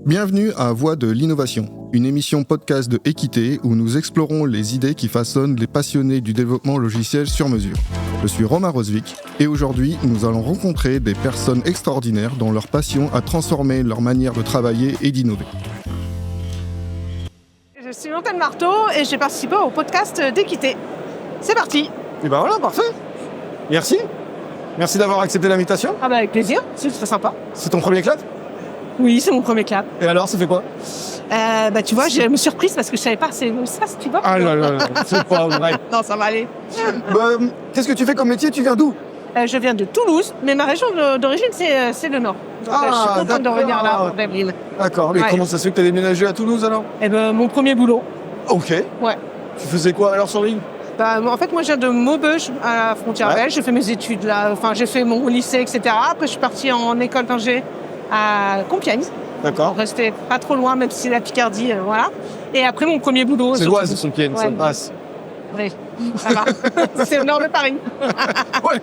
Bienvenue à Voix de l'innovation, une émission podcast de Équité où nous explorons les idées qui façonnent les passionnés du développement logiciel sur mesure. Je suis Romain Rosvik et aujourd'hui nous allons rencontrer des personnes extraordinaires dont leur passion a transformé leur manière de travailler et d'innover. Je suis Montagne Marteau et j'ai participé au podcast d'Équité. C'est parti. Et ben voilà, parfait. Merci. Merci d'avoir accepté l'invitation. Ah bah avec plaisir, c'est très sympa. C'est ton premier clap? Oui, c'est mon premier clap. Et alors, ça fait quoi? Tu vois, je me suis surprise parce que je savais pas, c'est ça, tu vois. Ah là là, c'est pas vrai. Non, ça va aller. Qu'est-ce que tu fais comme métier? Tu viens d'où? Je viens de Toulouse, mais ma région d'origine, c'est le Nord. Donc, je suis contente de revenir là, pour Devlin. D'accord, mais comment ça se fait que tu as déménagé à Toulouse alors? Mon premier boulot. Ok. Ouais. Tu faisais quoi alors sur l'île? En fait, moi, je viens de Maubeuge, à la frontière belge. J'ai fait mes études là, j'ai fait mon lycée, etc. Après, je suis partie en école d'ingé à Compiègne. D'accord. Rester pas trop loin, même si c'est la Picardie, voilà. Et après, mon premier boulot... C'est l'Oise, Compiègne, ça passe. Oui, ça va. C'est le nord de Paris. ouais,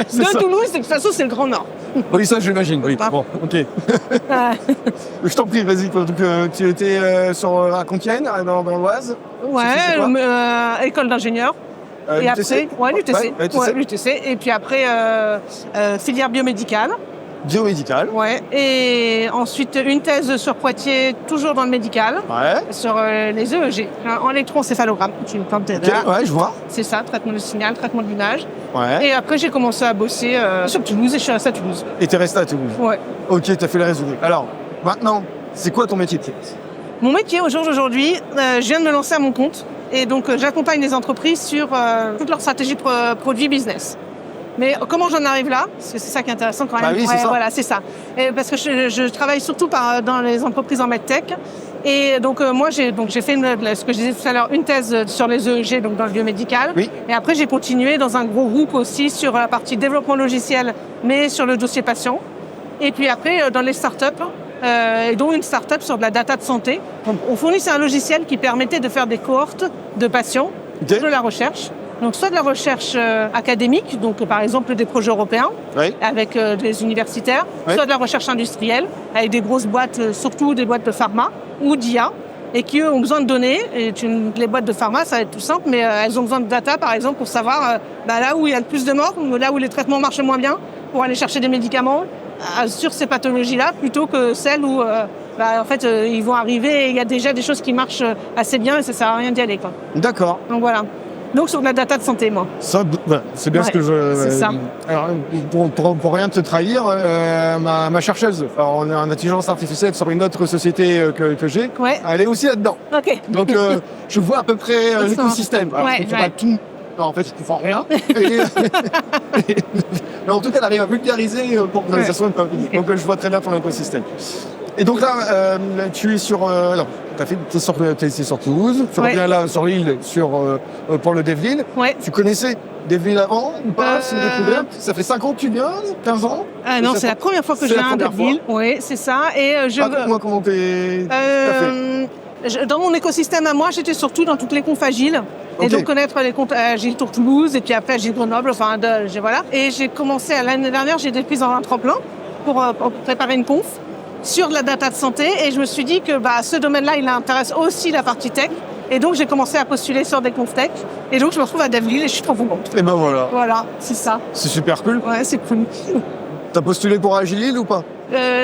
c'est ça. Toulouse, de toute façon, c'est le Grand Nord. Oui, ça, j'imagine. Oui. Bon, ok. Je t'en prie, vas-y. Donc, tu étais à Compiègne, dans l'Oise? Ouais, école d'ingénieur. Et après, l'UTC. Et puis après, filière biomédicale. Biomédicale. Ouais. Et ensuite, une thèse sur Poitiers, toujours dans le médical. Ouais. Sur les EEG, en électroencéphalogramme. Ouais, je vois. C'est ça, traitement du signal, traitement de l'image. Ouais. Et après, j'ai commencé à bosser sur Toulouse et je suis restée à Toulouse. Et t'es resté à Toulouse? Ouais. Ok, t'as fait le résumé. Alors, maintenant, c'est quoi ton métier? Mon métier, au jour d'aujourd'hui, je viens de me lancer à mon compte. Et donc, j'accompagne les entreprises sur toute leur stratégie produit business. Mais comment j'en arrive là? Parce que c'est ça qui est intéressant quand même. Bah oui, c'est ça. Voilà, c'est ça. Et parce que je travaille surtout dans les entreprises en medtech. Et donc moi j'ai fait ce que je disais tout à l'heure, une thèse sur les EEG, donc dans le biomédical. Oui. Et après j'ai continué dans un gros groupe aussi sur la partie développement logiciel, mais sur le dossier patient. Et puis après dans les startups, et dont une startup sur de la data de santé. On fournissait un logiciel qui permettait de faire des cohortes de patients de la recherche. Donc soit de la recherche académique, donc par exemple des projets européens avec des universitaires, soit de la recherche industrielle avec des grosses boîtes, surtout des boîtes de pharma ou d'IA, et qui eux ont besoin de données. Et les boîtes de pharma, ça va être tout simple, mais elles ont besoin de data par exemple pour savoir là où il y a le plus de morts, là où les traitements marchent moins bien, pour aller chercher des médicaments sur ces pathologies-là, plutôt que celles où en fait ils vont arriver et il y a déjà des choses qui marchent assez bien et ça sert à rien d'y aller, quoi. D'accord. Donc voilà. Donc sur de la data de santé, moi. Ça, c'est bien ce que je... C'est ça. Alors, pour rien te trahir, ma chercheuse en intelligence artificielle sur une autre société que j'ai, elle est aussi là-dedans. Ok. Donc je vois à peu près l'écosystème. Alors, je ne fais pas tout. Non, en fait, je ne fais rien. Mais en tout cas, elle arrive à vulgariser pour que ça soit un peu... Donc je vois très bien ton écosystème. Et donc là, tu es sur... tu es sur Toulouse, tu reviens là sur l'île pour le Devlin. Ouais. Tu connaissais Devlin avant ou pas? C'est une découverte. Ça fait 5 ans que tu viens? 15 ans? Non, c'est la première fois que je viens à Devlin. Oui, c'est ça. Et raconte-moi comment t'as fait. Dans mon écosystème à moi, j'étais surtout dans toutes les confs agiles. Et donc connaître les comptes Agile Tour Toulouse et puis après Agile Grenoble, voilà. Et j'ai commencé l'année dernière, j'ai été prise dans un tremplin pour préparer une conf sur de la data de santé et je me suis dit que ce domaine-là, il intéresse aussi la partie tech. Et donc j'ai commencé à postuler sur des confs tech. Et donc je me retrouve à Devlin et je suis trop contente. Et ben voilà. Voilà, c'est ça. C'est super cool. Ouais, c'est cool. T'as postulé pour Agile ou pas?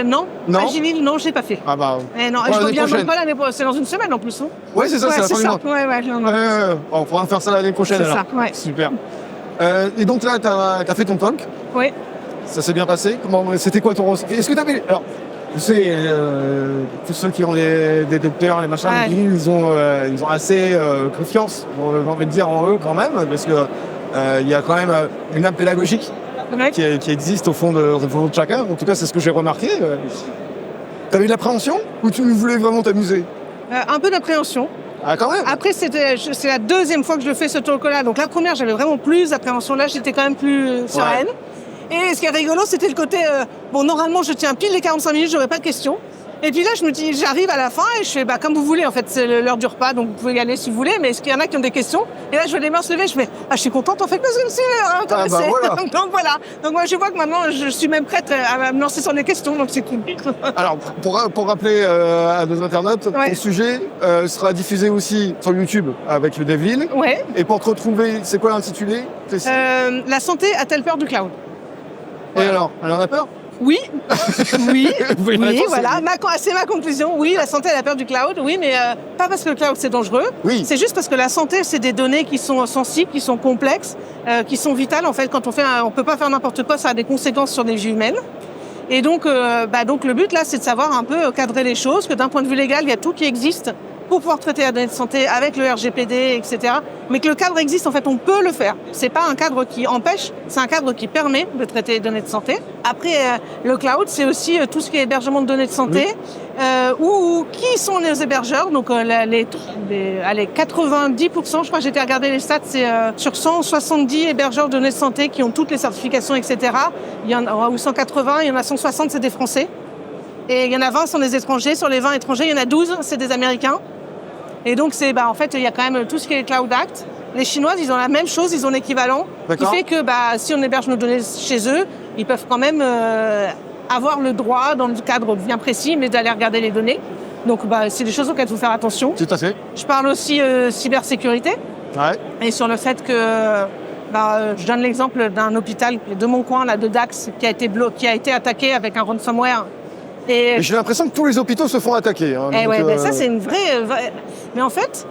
Non. Agile, non, je l'ai pas fait. Ah bah. Non, je reviens même pas l'année prochaine. C'est dans une semaine en plus. Hein. Ouais, c'est ça, c'est la fin du mois. Ouais. On pourra faire ça l'année prochaine alors. C'est ça, ouais. Super. Et donc là, t'as fait ton talk. Oui. Ça s'est bien passé. C'était quoi ton ressenti? Est-ce que t'avais... Alors, tu sais, tous ceux qui ont des docteurs, les machins, ils ont assez confiance, j'ai envie de dire, en eux quand même, parce que il y a quand même une âme pédagogique qui existe au fond de chacun. En tout cas, c'est ce que j'ai remarqué. T'avais de l'appréhension ou tu voulais vraiment t'amuser? Un peu d'appréhension. Ah, quand même. Après, c'est la deuxième fois que je le fais, ce talk-là. Donc la première, j'avais vraiment plus d'appréhension. Là, j'étais quand même plus sereine. Et ce qui est rigolo, c'était le côté... normalement, je tiens pile les 45 minutes, j'aurais pas de questions. Et puis là, je me dis, j'arrive à la fin et je fais, comme vous voulez, en fait, c'est l'heure du repas, donc vous pouvez y aller si vous voulez, mais est-ce qu'il y en a qui ont des questions? Et là, je vois les mains se lever, je fais, je suis contente, en fait, parce que je suis intéressée. Voilà. Donc voilà. Donc moi, je vois que maintenant, je suis même prête à me lancer sur les questions, donc c'est cool. Alors, pour rappeler à nos internautes, ton sujet sera diffusé aussi sur YouTube avec le Devlin. Ouais. Et pour te retrouver, c'est quoi l'intitulé? La santé a-t-elle peur du cloud? Et alors, elle en a peur? Oui, oui, voilà. C'est ma conclusion. Oui, la santé, elle a peur du cloud. Oui, mais pas parce que le cloud, c'est dangereux. Oui. C'est juste parce que la santé, c'est des données qui sont sensibles, qui sont complexes, qui sont vitales. En fait, quand on peut pas faire n'importe quoi, ça a des conséquences sur des vies humaines. Et donc le but, là, c'est de savoir un peu cadrer les choses, que d'un point de vue légal, il y a tout qui existe pour pouvoir traiter la donnée de santé avec le RGPD, etc. Mais que le cadre existe, en fait, on peut le faire. C'est pas un cadre qui empêche, c'est un cadre qui permet de traiter les données de santé. Après, le cloud, c'est aussi tout ce qui est hébergement de données de santé, ou qui sont les hébergeurs. Donc, les 90%, je crois que j'ai été regarder les stats, c'est sur 170 hébergeurs de données de santé qui ont toutes les certifications, etc. Il y en a, ou 180, il y en a 160, c'est des Français. Et il y en a 20 sont des étrangers. Sur les 20 étrangers, il y en a 12, c'est des Américains. Et donc, en fait, il y a quand même tout ce qui est Cloud Act. Les Chinois, ils ont la même chose, ils ont l'équivalent. D'accord. Qui fait que si on héberge nos données chez eux, ils peuvent quand même avoir le droit, dans le cadre bien précis, mais d'aller regarder les données. Donc, c'est des choses auxquelles il faut faire attention. Tout à fait. Je parle aussi cybersécurité. Ouais. Et sur le fait que... je donne l'exemple d'un hôpital de mon coin, là, de Dax, qui a été attaqué avec un ransomware. Et j'ai l'impression que tous les hôpitaux se font attaquer. Hein, ça, c'est une vraie... Mais en fait,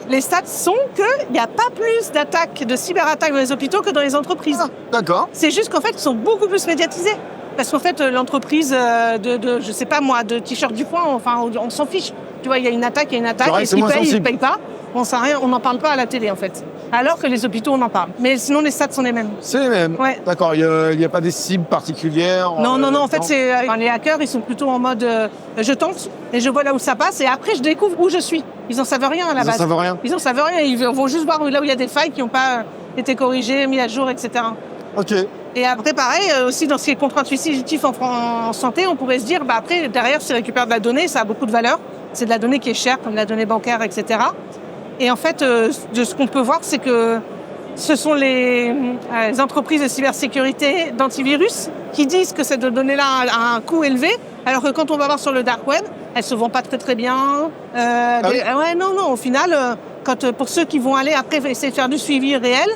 les stats sont qu'il n'y a pas plus d'attaques, de cyberattaques dans les hôpitaux que dans les entreprises. Ah, d'accord. C'est juste qu'en fait, ils sont beaucoup plus médiatisés. Parce qu'en fait, l'entreprise je sais pas moi, de t-shirt du coin, enfin, on s'en fiche. Tu vois, il y a une attaque, est-ce qu'ils payent, ils ne payent pas. On sait rien, on n'en parle pas à la télé, en fait. Alors que les hôpitaux, on en parle. Mais sinon, les stats sont les mêmes. C'est les mêmes. Ouais. D'accord, il n'y a pas des cibles particulières. Non, en fait, les hackers, ils sont plutôt en mode je tente et je vois là où ça passe et après, je découvre où je suis. Ils n'en savent rien à la base. Ils n'en savent rien. Ils vont juste voir là où il y a des failles qui n'ont pas été corrigées, mis à jour, etc. Ok. Et après, pareil, aussi dans ce qui est contre-intuitif en santé, on pourrait se dire, après, derrière, si on récupère de la donnée, ça a beaucoup de valeur. C'est de la donnée qui est chère, comme la donnée bancaire, etc. Et en fait, de ce qu'on peut voir, c'est que ce sont les entreprises de cybersécurité d'antivirus qui disent que cette donnée-là a un coût élevé, alors que quand on va voir sur le dark web, elles se vendent pas très très bien. Au final, pour ceux qui vont aller après essayer de faire du suivi réel,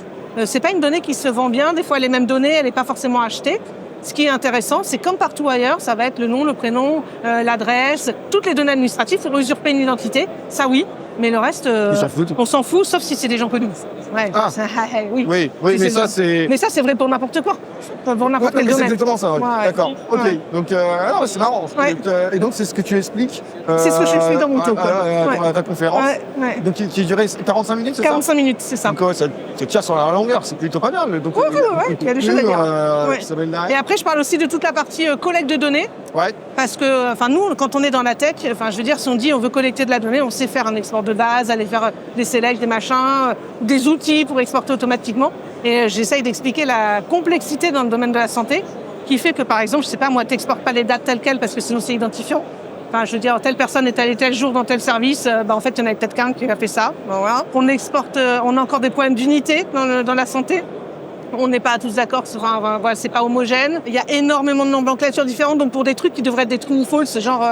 c'est pas une donnée qui se vend bien. Des fois, les mêmes données, elle n'est pas forcément achetée. Ce qui est intéressant, c'est comme partout ailleurs, ça va être le nom, le prénom, l'adresse, toutes les données administratives pour usurper une identité. Ça, oui. Mais le reste, on s'en fout, sauf si c'est des gens connus. Ouais, oui, mais ça, c'est... Mais ça, c'est vrai pour n'importe quoi. Pour n'importe quel domaine. C'est exactement ça, ouais. D'accord. Ok. Ouais. Donc, c'est marrant. Et donc, c'est ce que tu expliques. C'est ce que je fais dans mon talk. À ta conférence. Ouais. Donc, qui durait 45 minutes, c'est ça? 45 minutes, c'est ça. Donc, ça tient sur la longueur. C'est plutôt pas bien. Donc, il y a des choses à dire. Ça va Et après, je parle aussi de toute la partie collecte de données. Ouais. Parce que, nous, quand on est dans la tech, je veux dire, si on dit on veut collecter de la donnée, on sait faire un export de base, aller faire des selects, des machins, des outils pour exporter automatiquement. Et j'essaye d'expliquer la complexité dans le domaine de la santé, qui fait que, par exemple, je sais pas, moi, t'exportes pas les dates telles quelles parce que sinon c'est identifiant. Je veux dire, telle personne est allée tel jour dans tel service, en fait, il y en avait peut-être qu'un qui a fait ça. Voilà. On exporte, on a encore des problèmes d'unité dans la santé. On n'est pas tous d'accord sur c'est pas homogène. Il y a énormément de nomenclatures différentes, donc pour des trucs qui devraient être des true ou false, genre,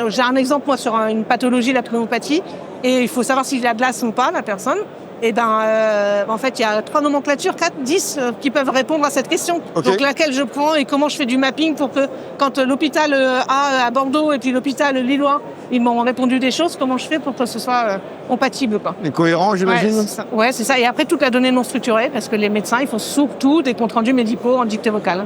j'ai un exemple, moi, sur une pathologie, la pneumopathie, et il faut savoir s'il a de l'asthme ou pas, la personne. Et en fait, il y a 3 nomenclatures, 4, 10 qui peuvent répondre à cette question. Okay. Donc laquelle je prends et comment je fais du mapping pour que quand l'hôpital A à Bordeaux et puis l'hôpital Lillois, ils m'ont répondu des choses, comment je fais pour que ce soit compatible, quoi. Et cohérent, j'imagine. Ouais, c'est ça. Et après, toute la donnée non structurée, parce que les médecins, ils font surtout des comptes rendus médicaux en dictée vocale.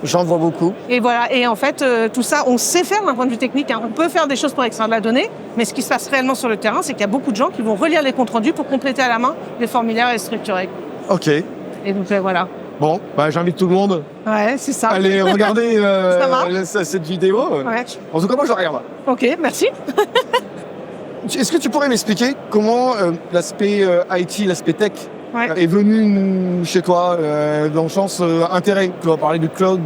J'en vois beaucoup. Et voilà. Et en fait, tout ça, on sait faire d'un point de vue technique. On peut faire des choses pour extraire de la donnée, mais ce qui se passe réellement sur le terrain, c'est qu'il y a beaucoup de gens qui vont relire les comptes rendus pour compléter à la main les formulaires et structurer. Ok. Et donc, voilà. Bon, j'invite tout le monde. Ouais, c'est ça. Allez regarder cette vidéo. Ouais. En tout cas, moi, je regarde. Ok, merci. Est-ce que tu pourrais m'expliquer comment l'aspect IT, l'aspect tech, Ouais. est venu chez toi dans le sens intérêt? Tu vas parler du cloud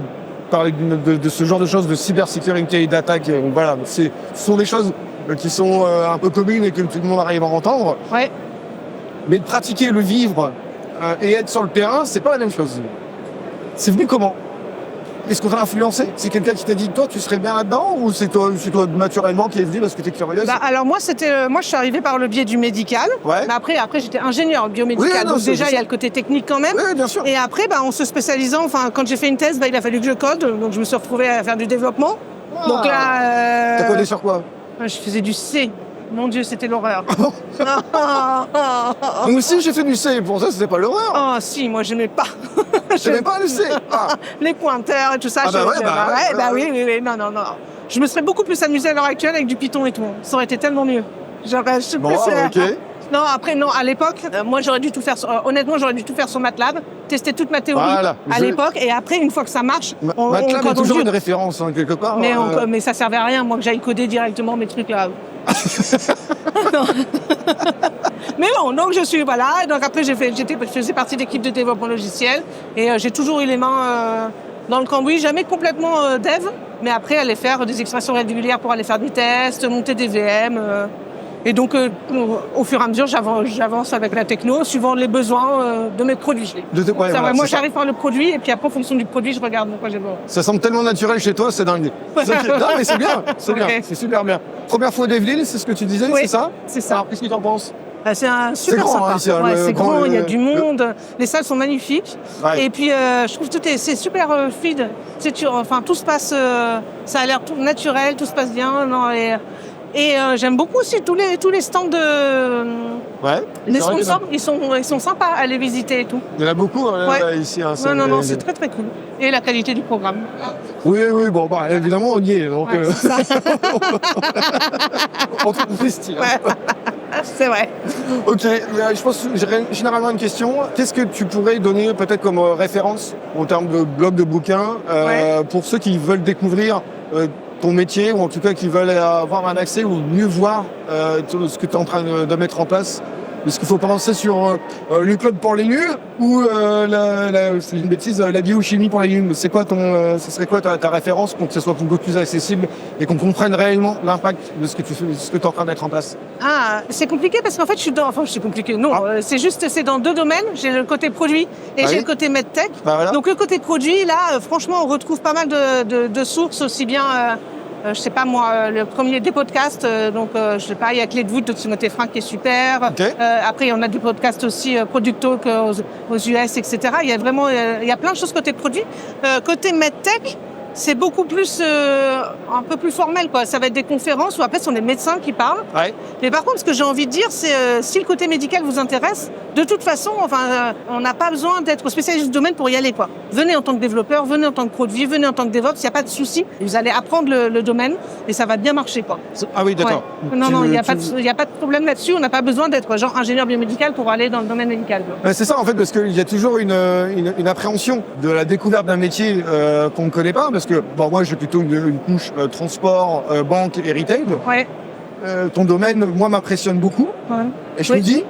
parler de ce genre de choses, de cybersécurité et d'attaque. Voilà, ce sont des choses qui sont un peu communes et que tout le monde arrive à entendre. Ouais. Mais de pratiquer, le vivre et être sur le terrain, c'est pas la même chose. C'est venu comment? Est-ce qu'on t'a influencé? C'est quelqu'un qui t'a dit toi tu serais bien là-dedans, ou c'est toi naturellement qui est venu parce que t'es curieuse? Alors moi je suis arrivée par le biais du médical. Ouais. Mais après j'étais ingénieure biomédicale. Oui, non, donc déjà il y a le côté technique quand même. Oui, bien sûr. Et après en se spécialisant, quand j'ai fait une thèse, il a fallu que je code, donc je me suis retrouvée à faire du développement. Ah. Donc là T'as codé sur quoi? Je faisais du C. Mon Dieu, c'était l'horreur. Moi aussi j'ai fait du C, pour ça c'était pas l'horreur. Oh si, moi j'aimais pas. J'aimais pas le C. Ah. Les pointeurs et tout ça. Oui, non. Je me serais beaucoup plus amusée à l'heure actuelle avec du Python et tout. Ça aurait été tellement mieux. Ok. Non, après, non, à l'époque, moi j'aurais dû tout faire, honnêtement, j'aurais dû tout faire sur MATLAB, tester toute ma théorie à l'époque, et après, une fois que ça marche, MATLAB est toujours une référence, quelque part. Mais ça servait à rien, moi, que j'aille coder directement mes trucs là. Non. Mais bon, donc je suis, voilà, donc après je faisais partie de l'équipe de développement logiciel, et j'ai toujours eu les mains dans le cambouis, jamais complètement dev, mais après aller faire des expressions régulières pour aller faire des tests, monter des VM. Et donc, au fur et à mesure, j'avance avec la techno, suivant les besoins de mes produits. Moi, j'arrive par le produit, et puis après, en fonction du produit, je regarde de quoi j'ai besoin. Ça semble tellement naturel chez toi, c'est dingue. Non, mais c'est bien, c'est super bien. Première fois d'Evelyne, c'est ce que tu disais, oui, c'est ça? C'est ça. Alors, qu'est-ce que tu en penses? C'est un super grand, sympa. C'est grand, il y a du monde, les salles sont magnifiques. Ouais. Et puis, je trouve que c'est super fluide. Tout se passe, ça a l'air tout naturel, tout se passe bien. Et j'aime beaucoup aussi tous les stands de... Ouais. Les sponsors, ils sont sympas à aller visiter et tout. Il y en a beaucoup ici. Non, c'est très très cool. Et la qualité du programme. Oui, bon, évidemment, on y est. Donc, c'est ça. on trouve des styles. Ouais. C'est vrai. Ok, je pense que j'ai généralement une question. Qu'est-ce que tu pourrais donner peut-être comme référence en termes de blog de bouquins pour ceux qui veulent découvrir ton métier, ou en tout cas qui veulent avoir un accès ou mieux voir ce que tu es en train de mettre en place? Est-ce qu'il faut penser sur le club pour les nuls ou c'est une bêtise, la biochimie pour les nuls? C'est quoi ce serait quoi ta référence pour que ce soit beaucoup plus accessible et qu'on comprenne réellement l'impact de ce que tu fais, ce que tu es en train de mettre en place? Ah, c'est compliqué parce qu'en fait c'est compliqué. Non, c'est dans deux domaines. J'ai le côté produit et j'ai le côté medtech. Voilà. Donc le côté produit, là, franchement, on retrouve pas mal de sources, aussi bien. Je sais pas moi, le premier des podcasts, je sais pas, il y a Clé de voûte de Timothée Frank qui est super. Okay. Après, on a des podcasts aussi, Product Talk aux US, etc. Il y a vraiment, il y a plein de choses côté produit. Côté medtech, c'est beaucoup plus, un peu plus formel, quoi. Ça va être des conférences où après, ce sont des médecins qui parlent. Ouais. Mais par contre, ce que j'ai envie de dire, c'est si le côté médical vous intéresse, de toute façon, on n'a pas besoin d'être spécialiste du domaine pour y aller, quoi. Venez en tant que développeur, venez en tant que produit, venez en tant que DevOps, il n'y a pas de souci. Vous allez apprendre le domaine et ça va bien marcher, quoi. Ah oui, d'accord. Ouais. Non, il n'y a pas de problème là-dessus. On n'a pas besoin d'être genre ingénieur biomédical pour aller dans le domaine médical. C'est ça, en fait, parce qu'il y a toujours une appréhension de la découverte d'un métier qu'on ne connaît pas, parce que moi, j'ai plutôt une couche transport, banque et retail. Ouais. Ton domaine, moi, m'impressionne beaucoup. Ouais. Et je me dis,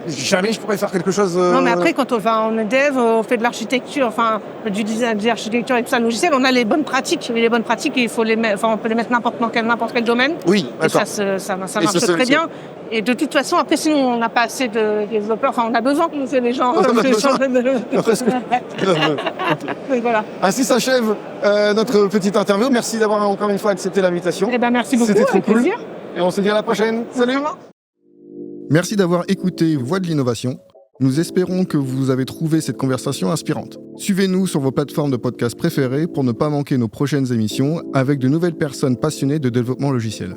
jamais je pourrais faire quelque chose... Non, mais après, quand on est dev, on fait de l'architecture, du design, de l'architecture et tout ça, logiciel, on a les bonnes pratiques. Mais les bonnes pratiques, il faut on peut les mettre n'importe quel domaine. Oui, d'accord. Et ça marche très bien. Et de toute façon, après, sinon, on n'a pas assez de développeurs. On a besoin que nous fait les gens. Voilà. Ainsi s'achève notre petite interview. Merci d'avoir encore une fois accepté l'invitation. Merci beaucoup. C'était trop cool. Plaisir. Et on se dit à la prochaine. Salut. Merci d'avoir écouté Voix de l'innovation. Nous espérons que vous avez trouvé cette conversation inspirante. Suivez-nous sur vos plateformes de podcast préférées pour ne pas manquer nos prochaines émissions avec de nouvelles personnes passionnées de développement logiciel.